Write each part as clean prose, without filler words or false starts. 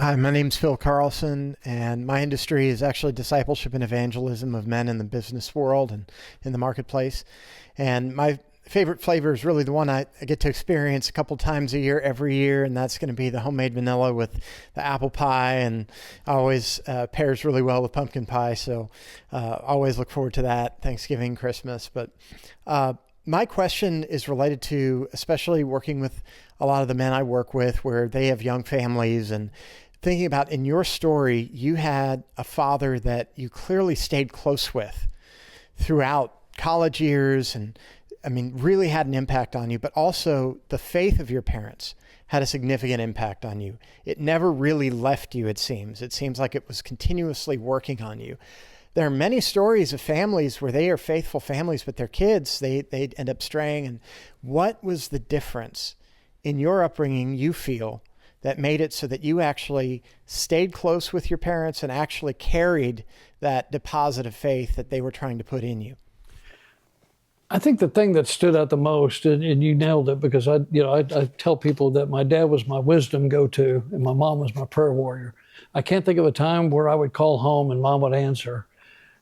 Hi, my name's Phil Carlson, and my industry is actually discipleship and evangelism of men in the business world and in the marketplace. And my favorite flavor is really the one I get to experience a couple times a year, every year, and that's going to be the homemade vanilla with the apple pie, and always pairs really well with pumpkin pie. So always look forward to that, Thanksgiving, Christmas. But my question is related to especially working with a lot of the men I work with where they have young families, and thinking about in your story, you had a father that you clearly stayed close with throughout college years, and I mean, really had an impact on you, but also the faith of your parents had a significant impact on you. It never really left you, it seems. It seems like it was continuously working on you. There are many stories of families where they are faithful families, but their kids, they end up straying. And what was the difference in your upbringing, you feel, that made it so that you actually stayed close with your parents and actually carried that deposit of faith that they were trying to put in you? I think the thing that stood out the most, and you nailed it, because I tell people that my dad was my wisdom go-to and my mom was my prayer warrior. I can't think of a time where I would call home and mom would answer.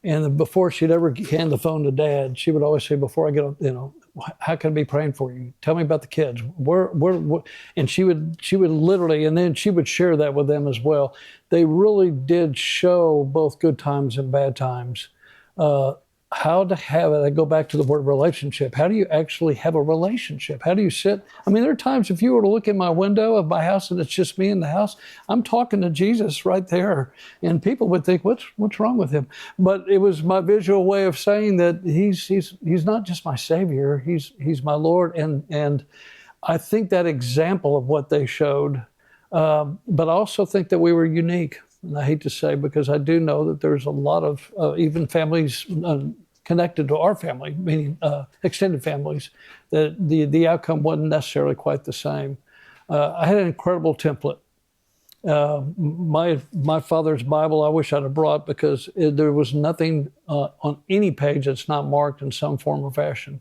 And before she'd ever hand the phone to dad, she would always say, before I get on, how can I be praying for you? Tell me about the kids. Where? And she would literally, and then she would share that with them as well. They really did show both good times and bad times. How to have it. I go back to the word relationship. How do you actually have a relationship? How do you sit? I mean, there are times if you were to look in my window of my house and it's just me in the house, I'm talking to Jesus right there. And people would think, what's wrong with him? But it was my visual way of saying that he's not just my Savior, he's my Lord. And I think that example of what they showed, but I also think that we were unique. And I hate to say, because I do know that there's a lot of even families connected to our family, meaning extended families, that the outcome wasn't necessarily quite the same. I had an incredible template. My father's Bible, I wish I'd have brought, because there was nothing on any page that's not marked in some form or fashion.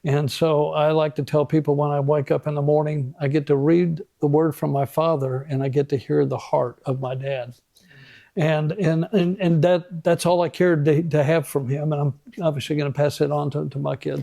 And so I like to tell people when I wake up in the morning, I get to read the word from my father and I get to hear the heart of my dad. And that's all I cared to have from him. And I'm obviously going to pass it on to my kids.